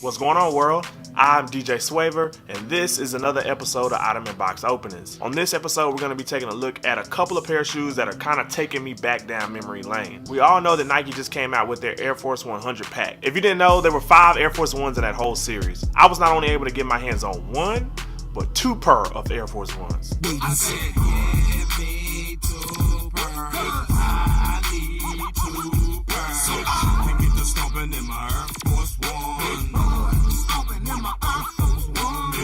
What's going on, world? I'm DJ Swavor, and this is another episode of Ottoman Box Openings. On this episode, we're going to be taking a look at a couple of pair of shoes that are kind of taking me back down memory lane. We all know that Nike just came out with their Air Force 100 pack. If you didn't know, there were 5 Air Force Ones in that whole series. I was not only able to get my hands on one, but 2 pair of Air Force Ones. I said, yeah, me too, I need 2 pair. So I can get the stomping in my Air Force One.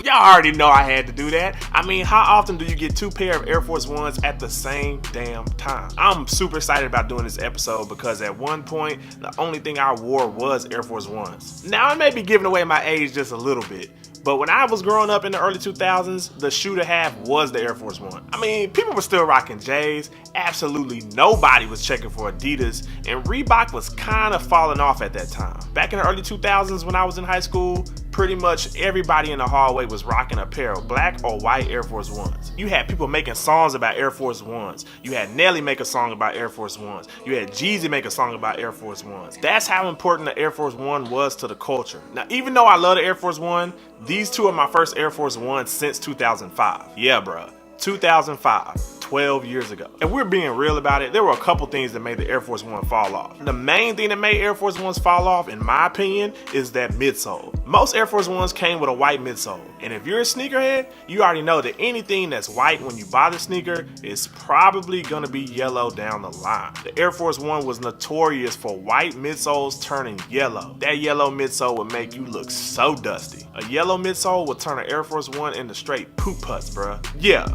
Y'all already know I had to do that. I mean, how often do you get 2 pair of Air Force Ones at the same damn time? I'm super excited about doing this episode because at one point, the only thing I wore was Air Force Ones. Now, I may be giving away my age just a little bit, but when I was growing up in the early 2000s, the shoe to have was the Air Force One. I mean, people were still rocking J's, absolutely nobody was checking for Adidas, and Reebok was kind of falling off at that time. Back in the early 2000s when I was in high school, pretty much everybody in the hallway was rocking a pair of black or white Air Force Ones. You had people making songs about Air Force Ones. You had Nelly make a song about Air Force Ones. You had Jeezy make a song about Air Force Ones. That's how important the Air Force One was to the culture. Now, even though I love the Air Force One, these 2 are my first Air Force Ones since 2005. Yeah, bruh. 2005, 12 years ago. If we're being real about it, there were a couple things that made the Air Force One fall off. The main thing that made Air Force Ones fall off, in my opinion, is that midsole. Most Air Force Ones came with a white midsole. And if you're a sneakerhead, you already know that anything that's white when you buy the sneaker is probably gonna be yellow down the line. The Air Force One was notorious for white midsoles turning yellow. That yellow midsole would make you look so dusty. A yellow midsole would turn an Air Force One into straight poop putts, bruh. Yeah.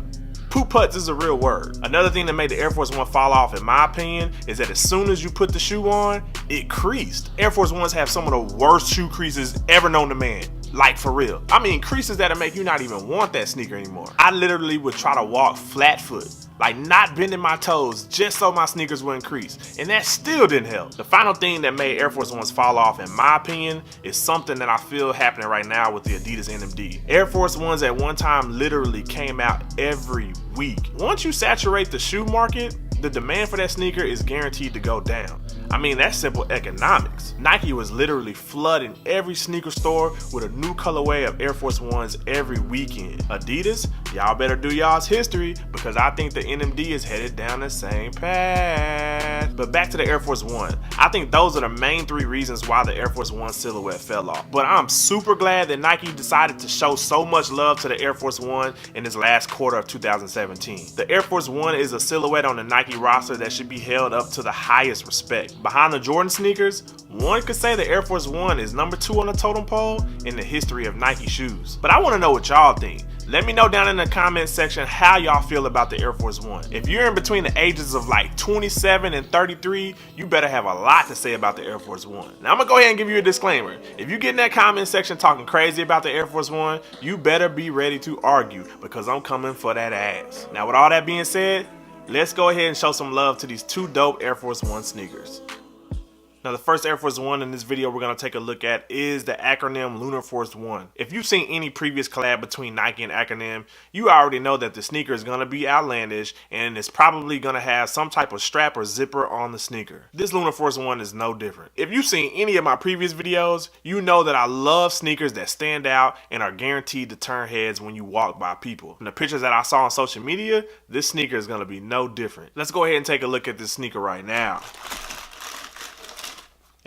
Poop putts is a real word. Another thing that made the Air Force One fall off, in my opinion, is that as soon as you put the shoe on, it creased. Air Force Ones have some of the worst shoe creases ever known to man. Like, for real. I mean, creases that'll make you not even want that sneaker anymore. I literally would try to walk flat foot, like not bending my toes just so my sneakers wouldn't crease, and that still didn't help. The final thing that made Air Force Ones fall off, in my opinion, is something that I feel happening right now with the Adidas NMD. Air Force Ones at one time literally came out every week. Once you saturate the shoe market, the demand for that sneaker is guaranteed to go down. I mean, that's simple economics. Nike was literally flooding every sneaker store with a new colorway of Air Force Ones every weekend. Adidas, y'all better do y'all's history because I think the NMD is headed down the same path. But back to the Air Force One. I think those are the main 3 reasons why the Air Force One silhouette fell off. But I'm super glad that Nike decided to show so much love to the Air Force One in this last quarter of 2017. The Air Force One is a silhouette on the Nike roster that should be held up to the highest respect. Behind the Jordan sneakers, one could say the Air Force One is number 2 on the totem pole in the history of Nike shoes. But I want to know what y'all think. Let me know down in the comment section how y'all feel about the Air Force One. If you're in between the ages of like 27 and 33, you better have a lot to say about the Air Force One. Now I'm gonna go ahead and give you a disclaimer. If you get in that comment section talking crazy about the Air Force One, you better be ready to argue because I'm coming for that ass. Now with all that being said, let's go ahead and show some love to these 2 dope Air Force One sneakers. Now the first Air Force One in this video we're going to take a look at is the Acronym Lunar Force One. If you've seen any previous collab between Nike and Acronym, you already know that the sneaker is going to be outlandish and it's probably going to have some type of strap or zipper on the sneaker. This Lunar Force One is no different. If you've seen any of my previous videos, you know that I love sneakers that stand out and are guaranteed to turn heads when you walk by people. From the pictures that I saw on social media, this sneaker is going to be no different. Let's go ahead and take a look at this sneaker right now.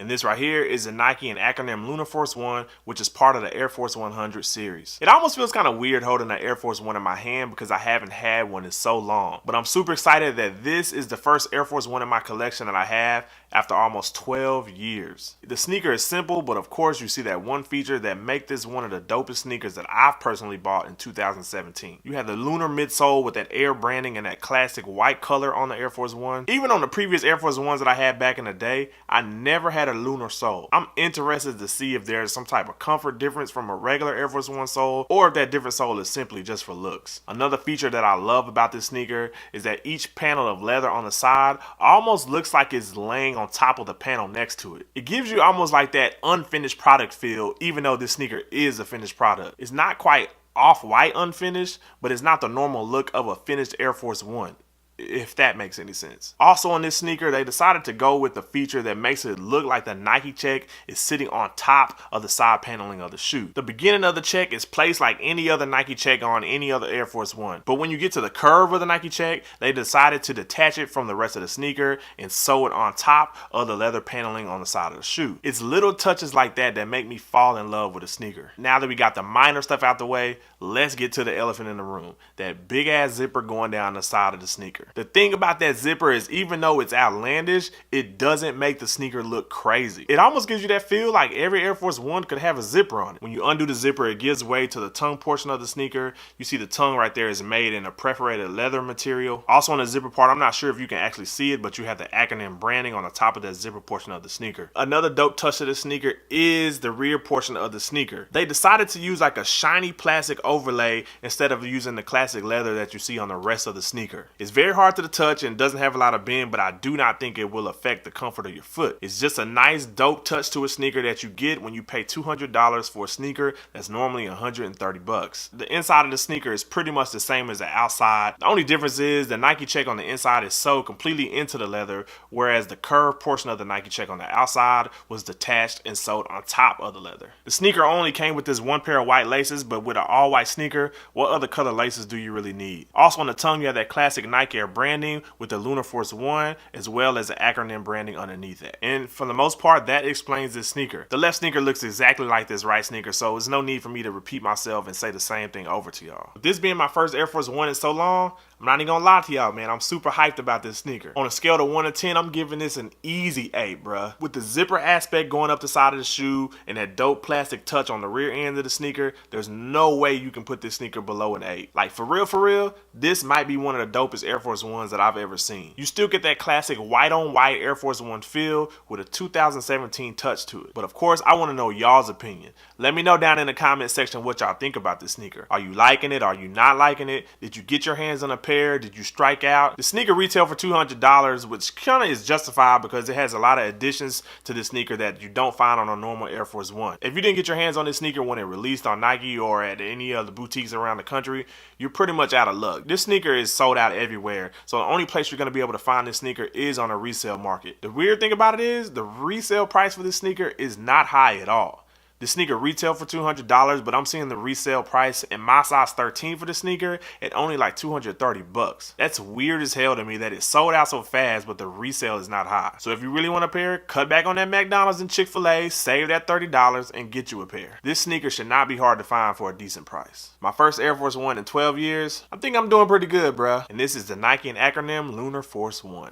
And this right here is the Nike and Acronym Lunar Force One, which is part of the Air Force 100 series. It almost feels kind of weird holding an Air Force One in my hand because I haven't had one in so long. But I'm super excited that this is the first Air Force One in my collection that I have after almost 12 years. The sneaker is simple, but of course you see that one feature that make this one of the dopest sneakers that I've personally bought in 2017. You have the lunar midsole with that Air branding and that classic white color on the Air Force One. Even on the previous Air Force Ones that I had back in the day, I never had a lunar sole. I'm interested to see if there's some type of comfort difference from a regular Air Force One sole or if that different sole is simply just for looks. Another feature that I love about this sneaker is that each panel of leather on the side almost looks like it's laying on top of the panel next to it. It gives you almost like that unfinished product feel, even though this sneaker is a finished product. It's not quite off-white unfinished, but it's not the normal look of a finished Air Force One. if that makes any sense. Also on this sneaker, they decided to go with the feature that makes it look like the Nike check is sitting on top of the side paneling of the shoe. The beginning of the check is placed like any other Nike check on any other Air Force One, but when you get to the curve of the Nike check, they decided to detach it from the rest of the sneaker and sew it on top of the leather paneling on the side of the shoe. It's little touches like that that make me fall in love with a sneaker. Now that we got the minor stuff out the way, let's get to the elephant in the room, that big ass zipper going down the side of the sneaker. The thing about that zipper is, even though it's outlandish, it doesn't make the sneaker look crazy. It almost gives you that feel like every Air Force One could have a zipper on it. When you undo the zipper, it gives way to the tongue portion of the sneaker. You see the tongue right there is made in a perforated leather material. Also on the zipper part, I'm not sure if you can actually see it, but you have the Acronym branding on the top of that zipper portion of the sneaker. Another dope touch of the sneaker is the rear portion of the sneaker. They decided to use like a shiny plastic overlay instead of using the classic leather that you see on the rest of the sneaker. It's very hard to the touch and doesn't have a lot of bend, but I do not think it will affect the comfort of your foot. It's just a nice dope touch to a sneaker that you get when you pay $200 for a sneaker that's normally $130. The inside of the sneaker is pretty much the same as the outside. The only difference is the Nike check on the inside is sewed completely into the leather, whereas the curved portion of the Nike check on the outside was detached and sewed on top of the leather. The sneaker only came with this one pair of white laces, but with an all white sneaker, what other color laces do you really need? Also on the tongue, you have that classic Nike Air branding with the Lunar Force 1, as well as the Acronym branding underneath it. And for the most part, that explains this sneaker. The left sneaker looks exactly like this right sneaker, so there's no need for me to repeat myself and say the same thing over to y'all. With this being my first Air Force One in so long, I'm not even gonna lie to y'all, man. I'm super hyped about this sneaker. On a scale of 1 to 10, I'm giving this an easy 8, bruh. With the zipper aspect going up the side of the shoe and that dope plastic touch on the rear end of the sneaker, there's no way you can put this sneaker below an 8. Like for real, this might be one of the dopest Air Force Ones that I've ever seen. You still get that classic white on white Air Force One feel with a 2017 touch to it. But of course, I wanna know y'all's opinion. Let me know down in the comment section what y'all think about this sneaker. Are you liking it? Are you not liking it? Did you get your hands on a pair? Did you strike out? The sneaker retail for $200, which kind of is justified because it has a lot of additions to the sneaker that you don't find on a normal Air Force One. If you didn't get your hands on this sneaker when it released on Nike or at any of the boutiques around the country, you're pretty much out of luck. This sneaker is sold out everywhere, so the only place you're going to be able to find this sneaker is on a resale market. The weird thing about it is the resale price for this sneaker is not high at all. The sneaker retail for $200, but I'm seeing the resale price in my size 13 for the sneaker at only like $230. That's weird as hell to me that it sold out so fast, but the resale is not high. So if you really want a pair, cut back on that McDonald's and Chick-fil-A, save that $30 and get you a pair. This sneaker should not be hard to find for a decent price. My first Air Force One in 12 years, I think I'm doing pretty good, bruh. And this is the Nike and Acronym Lunar Force 1.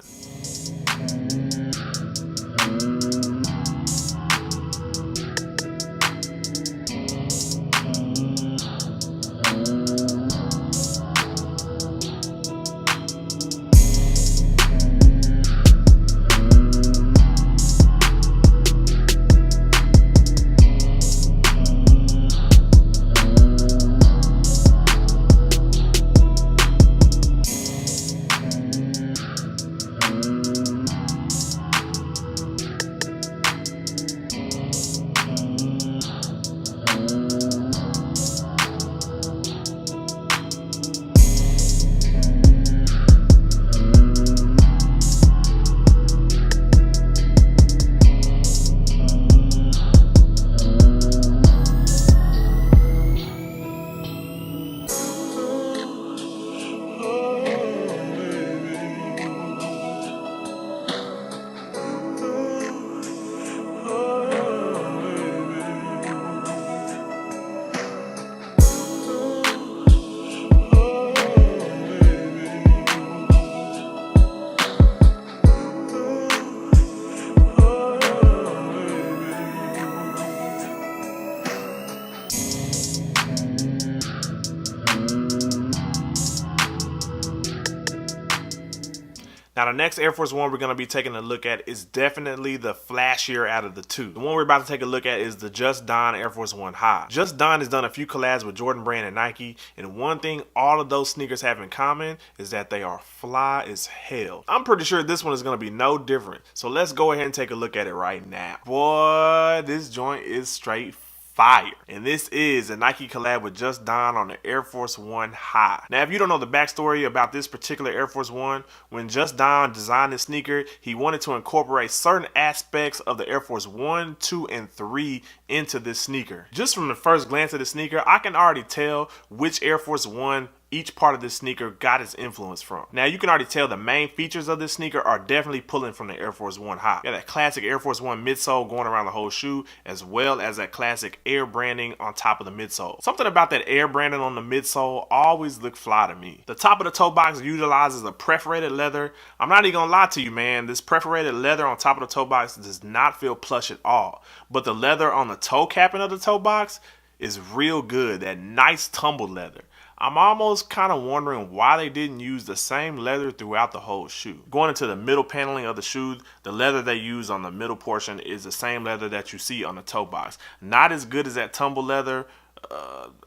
Now the next Air Force One we're going to be taking a look at is definitely the flashier out of the two. The one we're about to take a look at is the Just Don Air Force One High. Just Don has done a few collabs with Jordan Brand and Nike, and one thing all of those sneakers have in common is that they are fly as hell. I'm pretty sure this one is going to be no different, so let's go ahead and take a look at it right now. Boy, this joint is straight fire. And this is a Nike collab with Just Don on the Air Force One High. Now, if you don't know the backstory about this particular Air Force One, when Just Don designed this sneaker, he wanted to incorporate certain aspects of the Air Force 1, 2, and 3 into this sneaker. Just from the first glance of the sneaker, I can already tell which Air Force One each part of this sneaker got its influence from. Now, you can already tell the main features of this sneaker are definitely pulling from the Air Force One High. You got that classic Air Force One midsole going around the whole shoe, as well as that classic air branding on top of the midsole. Something about that air branding on the midsole always look fly to me. The top of the toe box utilizes a perforated leather. I'm not even gonna lie to you, man. This perforated leather on top of the toe box does not feel plush at all. But the leather on the toe capping of the toe box is real good. That nice tumbled leather. I'm almost kind of wondering why they didn't use the same leather throughout the whole shoe. Going into the middle paneling of the shoe, the leather they use on the middle portion is the same leather that you see on the toe box. Not as good as that tumble leather.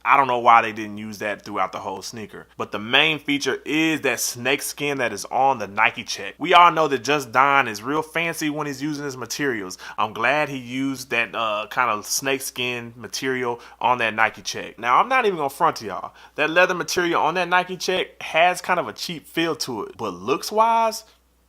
I don't know why they didn't use that throughout the whole sneaker. But the main feature is that snake skin that is on the Nike check. We all know that Just Don is real fancy when he's using his materials. I'm glad he used that kind of snake skin material on that Nike check. Now, I'm not even gonna front to y'all. That leather material on that Nike check has kind of a cheap feel to it. But looks wise,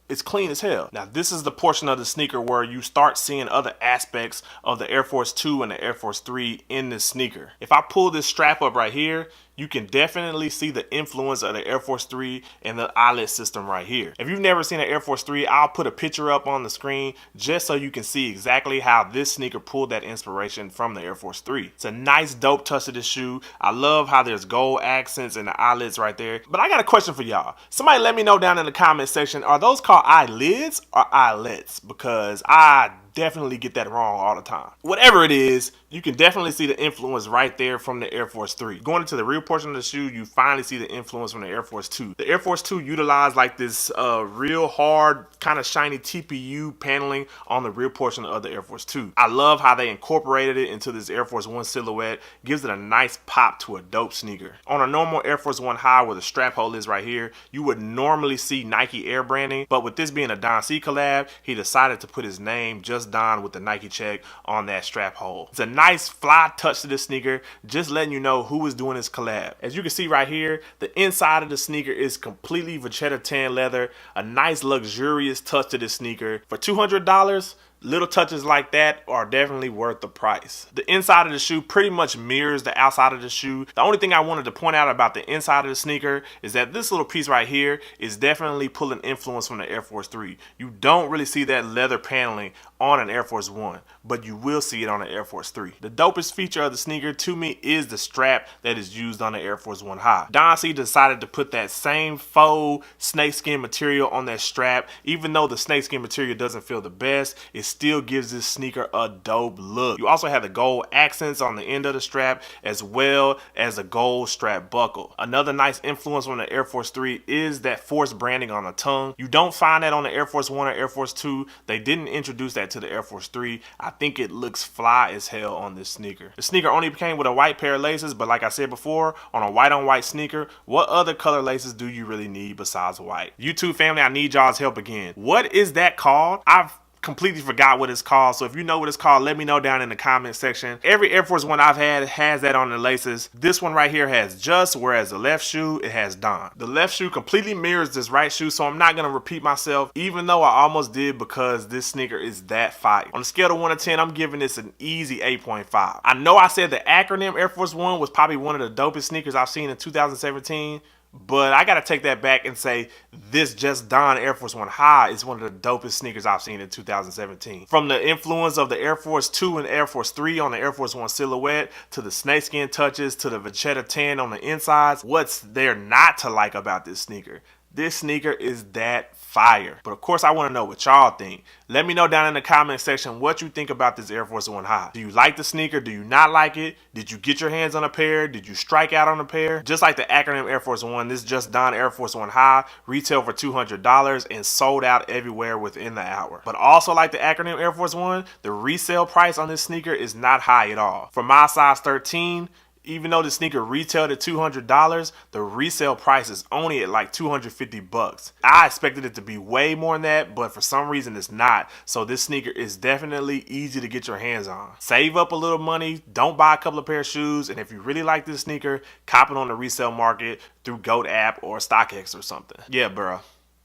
it's clean as hell. Now, this is the portion of the sneaker where you start seeing other aspects of the Air Force 2 and the Air Force 3 in this sneaker. If I pull this strap up right here, you can definitely see the influence of the Air Force 3 and the eyelet system right here. If you've never seen an Air Force 3, I'll put a picture up on the screen just so you can see exactly how this sneaker pulled that inspiration from the Air Force 3. It's a nice dope touch of the shoe. I love how there's gold accents and the eyelets right there. But I got a question for y'all. Somebody let me know down in the comment section, are those called eyelids or eyelets? Because I definitely get that wrong all the time. Whatever it is, you can definitely see the influence right there from the Air Force 3. Going into the rear portion of the shoe, you finally see the influence from the Air Force 2. The Air Force 2 utilized like this real hard, kind of shiny TPU paneling on the rear portion of the Air Force 2. I love how they incorporated it into this Air Force 1 silhouette. Gives it a nice pop to a dope sneaker. On a normal Air Force 1 High where the strap hole is right here, you would normally see Nike air branding, but with this being a Don C collab, he decided to put his name, Just Don, with the Nike check on that strap hole. It's a nice fly touch to the sneaker, just letting you know who is doing this collab. As you can see right here, the inside of the sneaker is completely vachetta tan leather, a nice luxurious touch to this sneaker. For $200, little touches like that are definitely worth the price. The inside of the shoe pretty much mirrors the outside of the shoe. The only thing I wanted to point out about the inside of the sneaker is that this little piece right here is definitely pulling influence from the Air Force 3. You don't really see that leather paneling on an Air Force 1, but you will see it on an Air Force 3. The dopest feature of the sneaker to me is the strap that is used on the Air Force 1 High. Don C decided to put that same faux snakeskin material on that strap. Even though the snakeskin material doesn't feel the best, it still gives this sneaker a dope look. You also have the gold accents on the end of the strap, as well as a gold strap buckle. Another nice influence on the Air Force 3 is that force branding on the tongue. You don't find that on the Air Force 1 or Air Force 2. They didn't introduce that to the Air Force 3. I think it looks fly as hell on this sneaker. The sneaker only came with a white pair of laces, but like I said before, on a white on white sneaker, what other color laces do you really need besides white? YouTube family, I need y'all's help again. What is that called? I've completely forgot what it's called, so if you know what it's called, let me know down in the comment section. Every Air Force One I've had has that on the laces. This one right here has Just, whereas the left shoe, it has Don. The left shoe completely mirrors this right shoe, so I'm not going to repeat myself, even though I almost did, because this sneaker is that fire. On a scale of 1 to 10, I'm giving this an easy 8.5. I know I said the Acronym Air Force One was probably one of the dopest sneakers I've seen in 2017, but I gotta take that back and say this Just Don Air Force One High is one of the dopest sneakers I've seen in 2017. From the influence of the Air Force 2 and Air Force 3 on the Air Force One silhouette, to the snakeskin touches, to the vachetta tan on the insides, what's there not to like about this sneaker? This sneaker is that fire. But of course, I want to know what y'all think. Let me know down in the comment section what you think about this Air Force One High. Do you like the sneaker? Do you not like it? Did you get your hands on a pair? Did you strike out on a pair? Just like the Acronym Air Force One, this Just Don Air Force One High retailed for $200 and sold out everywhere within the hour. But also like the Acronym Air Force One, the resale price on this sneaker is not high at all. For my size 13, Even though the sneaker retailed at $200, the resale price is only at like $250. I expected it to be way more than that, but for some reason it's not. So this sneaker is definitely easy to get your hands on. Save up a little money, don't buy a couple of pair of shoes, and if you really like this sneaker, cop it on the resale market through GOAT app or StockX or something. Yeah, bro.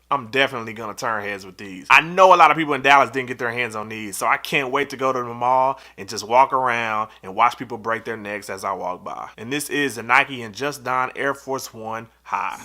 I'm definitely going to turn heads with these. I know a lot of people in Dallas didn't get their hands on these, so I can't wait to go to the mall and just walk around and watch people break their necks as I walk by. And this is the Nike and Just Don Air Force One High.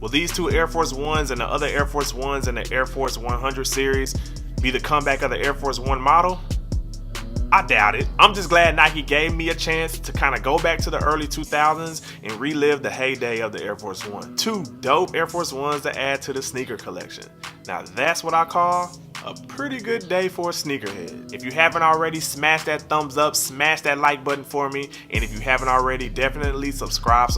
Will these two Air Force Ones and the other Air Force Ones in the Air Force 100 series be the comeback of the Air Force One model? I doubt it. I'm just glad Nike gave me a chance to kind of go back to the early 2000s and relive the heyday of the Air Force One. Two dope Air Force Ones to add to the sneaker collection. Now that's what I call a pretty good day for a sneakerhead. If you haven't already, smash that thumbs up, smash that like button for me, and if you haven't already, definitely subscribe.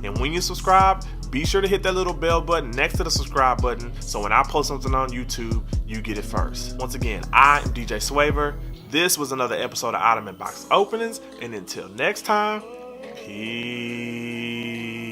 And when you subscribe, be sure to hit that little bell button next to the subscribe button so when I post something on YouTube, you get it first. Once again, I am DJ Swavor. This was another episode of Ottoman Box Openings, and until next time, peace.